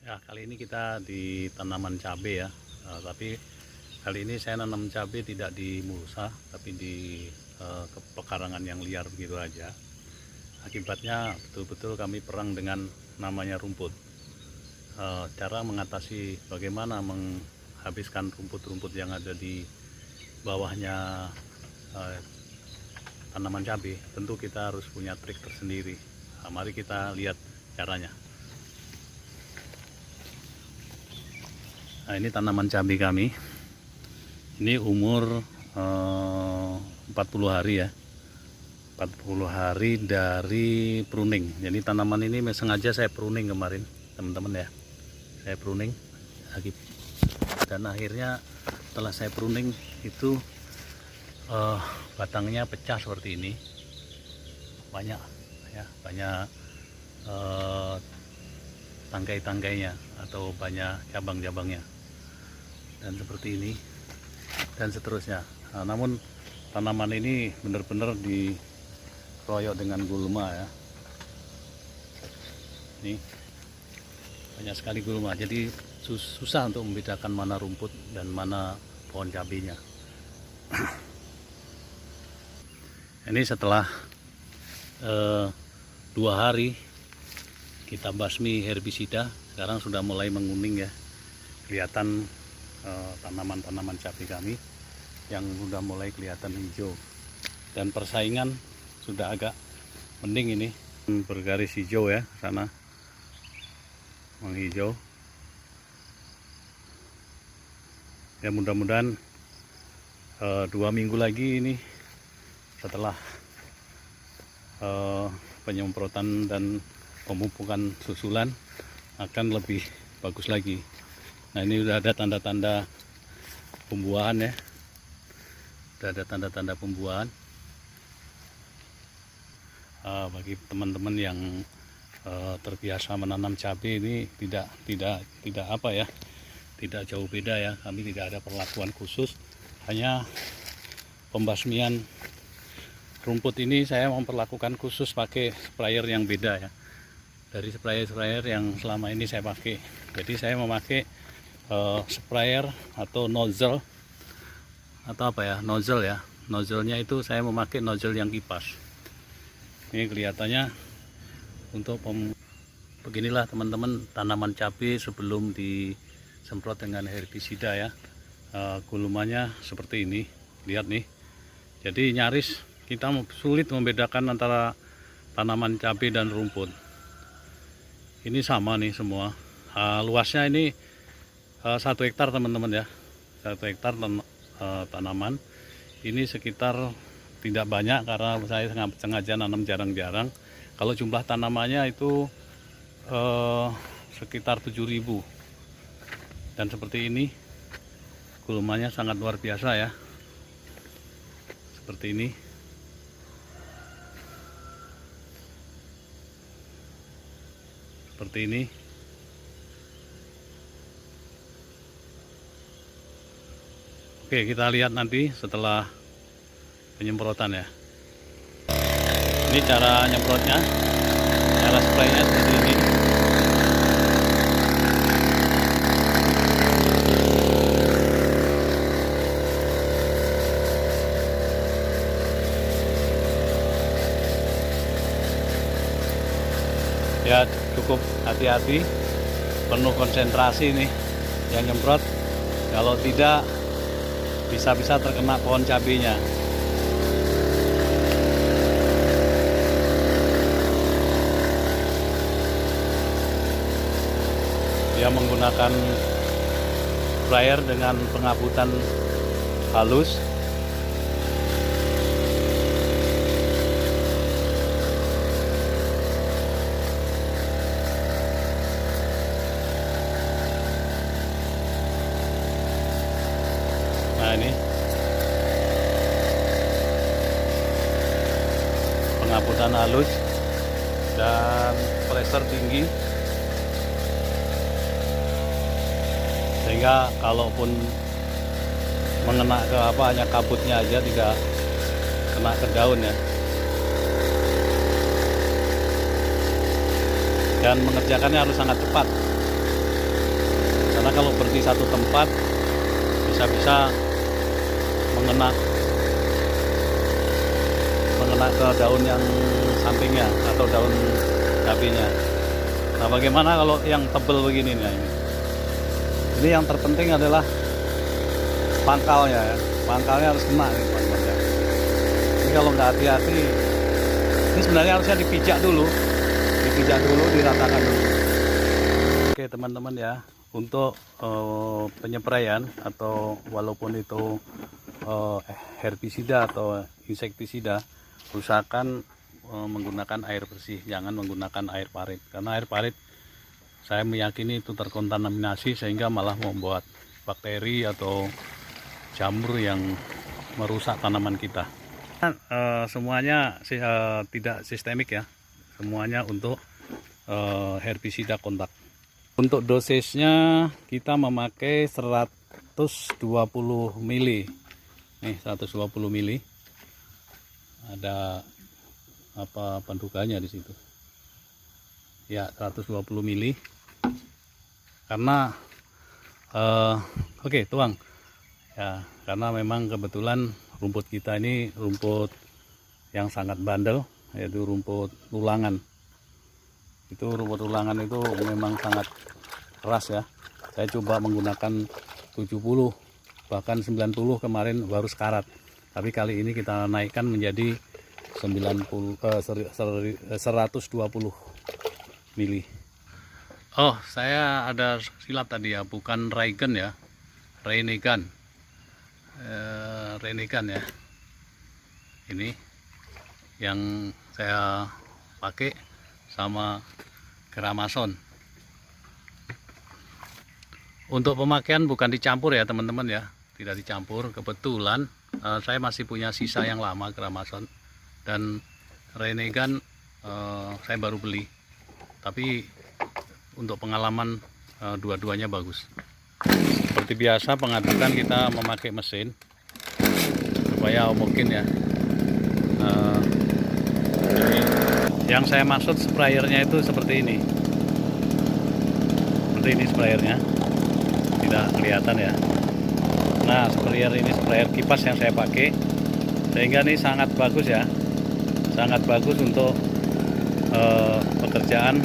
Ya, kali ini kita di tanaman cabai ya. Tapi kali ini saya nanam cabai tidak di mulsa, tapi di pekarangan yang liar begitu aja. Akibatnya betul-betul kami perang dengan namanya rumput. Cara mengatasi bagaimana menghabiskan rumput-rumput yang ada di bawahnya tanaman cabai, tentu kita harus punya trik tersendiri. Mari kita lihat caranya. Nah, ini tanaman cabai kami. Ini umur 40 hari ya. 40 hari dari pruning. Jadi tanaman ini sengaja saya pruning kemarin, teman-teman ya. Saya pruning lagi. Dan akhirnya setelah saya pruning itu batangnya pecah seperti ini. Banyak ya, banyak tangkai-tangkainya atau banyak cabang-cabangnya. Dan seperti ini dan seterusnya. Nah, namun tanaman ini benar-benar dikeroyok dengan gulma ya. Ini banyak sekali gulma, jadi susah untuk membedakan mana rumput dan mana pohon cabainya. Ini setelah 2 hari kita basmi herbisida, sekarang sudah mulai menguning ya, kelihatan tanaman-tanaman cabai kami yang sudah mulai kelihatan hijau, dan persaingan sudah agak mending. Ini bergaris hijau ya, sana menghijau ya. Mudah-mudahan 2 minggu lagi ini setelah penyemprotan dan pemupukan susulan akan lebih bagus lagi. Nah, ini udah ada tanda-tanda pembuahan ya. Udah ada tanda-tanda pembuahan. Bagi teman-teman yang terbiasa menanam cabai, ini tidak apa ya, tidak jauh beda ya. Kami tidak ada perlakuan khusus, hanya pembasmian rumput ini saya memperlakukan khusus pakai sprayer yang beda ya dari sprayer yang selama ini saya pakai. Jadi saya memakai sprayer atau nozzle atau apa ya, nozzle ya. Nozzlenya itu saya memakai nozzle yang kipas. Ini kelihatannya untuk beginilah teman-teman tanaman cabai sebelum disemprot dengan herbisida ya. Gulmanya seperti ini, lihat nih. Jadi nyaris kita sulit membedakan antara tanaman cabai dan rumput. Ini sama nih semua. Luasnya ini 1 hektar teman-teman ya. 1 hektar tanaman. Ini sekitar tidak banyak karena saya sengaja nanam jarang-jarang. Kalau jumlah tanamannya itu sekitar 7.000. Dan seperti ini gulmanya sangat luar biasa ya. Seperti ini. Seperti ini. Oke, kita lihat nanti setelah penyemprotan ya. Ini cara nyemprotnya, cara spraynya seperti ini. Ya, cukup hati-hati, penuh konsentrasi nih yang nyemprot. Kalau tidak, bisa-bisa terkena pohon cabainya. Dia menggunakan sprayer dengan pengabutan halus. Nah, ini pengabutan halus dan pressure tinggi, sehingga kalaupun mengena ke hanya kabutnya aja, tidak kena ke daun ya. Dan mengerjakannya harus sangat cepat. Karena kalau berhenti satu tempat bisa-bisa mengena ke daun yang sampingnya atau daun cabenya. Nah, bagaimana kalau yang tebel begini nih? Ini yang terpenting adalah pangkalnya ya. Pangkalnya harus kena nih teman-teman. Ini kalau nggak hati-hati, ini sebenarnya harusnya dipijak dulu, diratakan dulu. Oke teman-teman ya, untuk penyepraian atau walaupun itu herbisida atau insektisida, usahakan menggunakan air bersih, jangan menggunakan air parit, karena air parit saya meyakini itu terkontaminasi sehingga malah membuat bakteri atau jamur yang merusak tanaman kita. Semuanya tidak sistemik ya, semuanya untuk herbisida kontak. Untuk dosisnya kita memakai 120 mili. Nih 120 mili. Ada apa pendugaannya di situ? Ya 120 mili. Karena oke, tuang. Ya, karena memang kebetulan rumput kita ini rumput yang sangat bandel, yaitu rumput ulangan. Itu rumput ulangan itu memang sangat keras ya. Saya coba menggunakan 70 bahkan 90 kemarin baru sekarat. Tapi kali ini kita naikkan menjadi 120 mili. Oh, saya ada silap tadi ya, bukan Raygun ya. Renegan. Renegan ya. Ini yang saya pakai sama Gramason. Untuk pemakaian bukan dicampur ya teman-teman ya, tidak dicampur. Kebetulan saya masih punya sisa yang lama Gramason dan Renegan saya baru beli. Tapi untuk pengalaman dua-duanya bagus. Seperti biasa pengaturan kita memakai mesin supaya mungkin ya. Yang saya maksud sprayernya itu seperti ini. Seperti ini sprayernya. Tidak kelihatan ya. Nah, sprayer ini sprayer kipas yang saya pakai. Sehingga ini sangat bagus ya. Sangat bagus untuk pekerjaan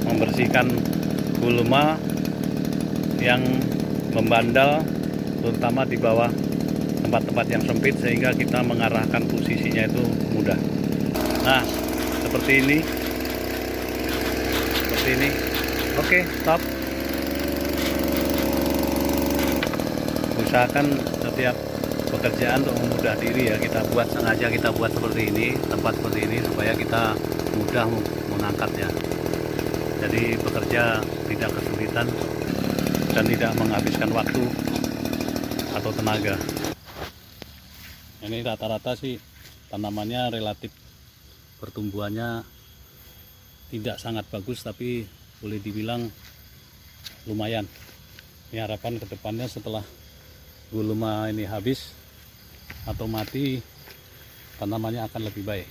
membersihkan gulma yang membandel, terutama di bawah tempat-tempat yang sempit, sehingga kita mengarahkan posisinya itu mudah. Nah, seperti ini. Oke, stop. Usahakan setiap pekerjaan untuk memudah diri ya, kita buat sengaja, kita buat seperti ini, tempat seperti ini supaya kita mudah mengangkatnya. Jadi bekerja tidak kesulitan dan tidak menghabiskan waktu atau tenaga. Ini rata-rata sih tanamannya relatif pertumbuhannya tidak sangat bagus, tapi boleh dibilang lumayan. Ini harapan kedepannya setelah gulma ini habis atau mati, tanamannya akan lebih baik.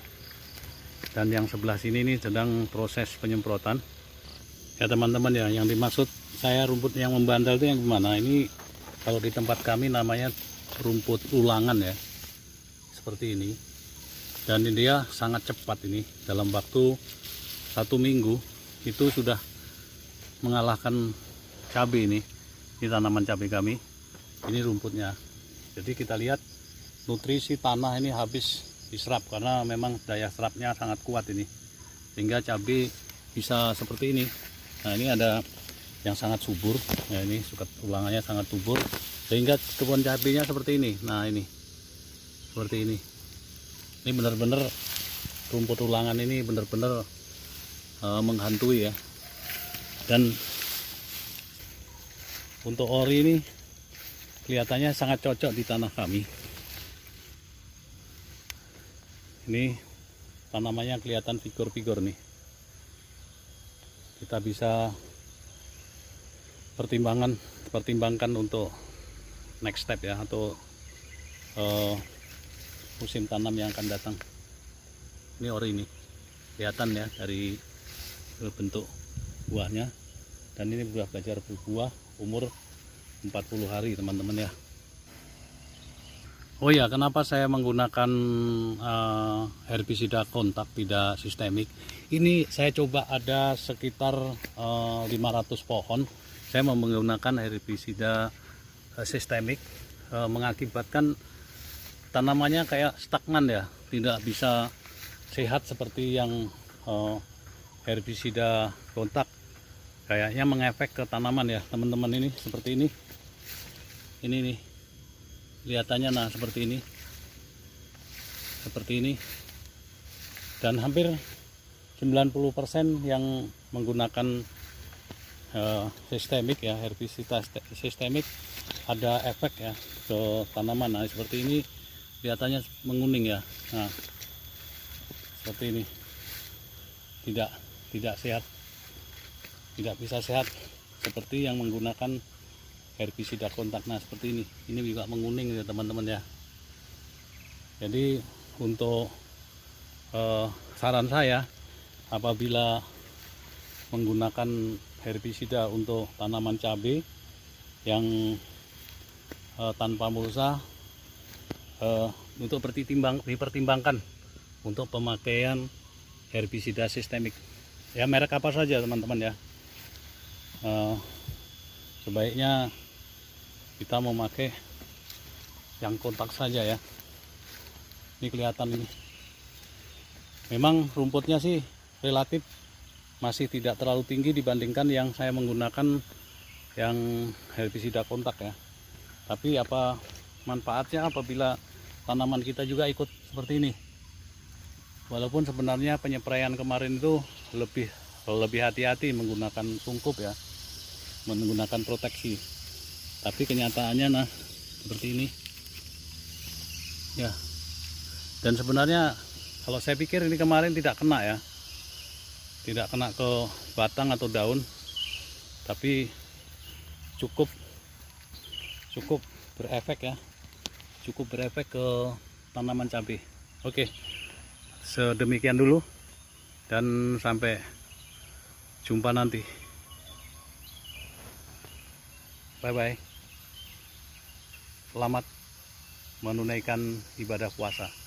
Dan yang sebelah sini ini sedang proses penyemprotan ya teman-teman ya. Yang dimaksud saya rumput yang membandel itu yang gimana? Ini kalau di tempat kami namanya rumput ulangan ya, seperti ini. Dan ini dia sangat cepat, ini dalam waktu 1 minggu itu sudah mengalahkan cabai. Ini tanaman cabai kami, ini rumputnya. Jadi kita lihat nutrisi tanah ini habis diserap karena memang daya serapnya sangat kuat ini, sehingga cabai bisa seperti ini. Nah, ini ada yang sangat subur ya, ini sukat ulangannya sangat subur sehingga kebun cabainya seperti ini. Nah, ini seperti ini benar-benar rumput ulangan ini benar-benar menghantui ya. Dan untuk ori ini kelihatannya sangat cocok di tanah kami. Ini tanamannya kelihatan figur-figur nih. Kita bisa pertimbangkan untuk next step ya, atau musim tanam yang akan datang. Ini ori ini kelihatan ya dari bentuk buahnya dan ini sudah belajar berbuah umur 40 hari teman-teman ya. Oh ya, kenapa saya menggunakan herbisida kontak tidak sistemik? Ini saya coba ada sekitar 500 pohon. Saya mau menggunakan herbisida sistemik, mengakibatkan tanamannya kayak stagnan ya, tidak bisa sehat seperti yang herbisida kontak. Kayaknya mengefek ke tanaman ya teman-teman. Ini seperti ini nih kelihatannya, nah seperti ini, dan hampir 90% yang menggunakan sistemik ya, herbisida sistemik, ada efek ya ke tanaman. Nah seperti ini kelihatannya menguning ya, nah seperti ini, tidak sehat, tidak bisa sehat seperti yang menggunakan herbisida kontak. Nah seperti ini juga menguning ya teman-teman ya. Jadi untuk saran saya, apabila menggunakan herbisida untuk tanaman cabai yang tanpa mulsa, untuk dipertimbangkan untuk pemakaian herbisida sistemik ya, merek apa saja teman-teman ya. Sebaiknya kita memakai yang kontak saja ya. Ini kelihatan ini, memang rumputnya sih relatif masih tidak terlalu tinggi dibandingkan yang saya menggunakan yang herbisida kontak ya. Tapi apa manfaatnya apabila tanaman kita juga ikut seperti ini? Walaupun sebenarnya penyempraian kemarin itu lebih hati-hati menggunakan sungkup ya, menggunakan proteksi, tapi kenyataannya nah seperti ini ya. Dan sebenarnya kalau saya pikir ini kemarin tidak kena ya, tidak kena ke batang atau daun, tapi cukup berefek ya, cukup berefek ke tanaman cabai. Oke, sedemikian dulu dan sampai jumpa nanti. Bye bye. Selamat menunaikan ibadah puasa.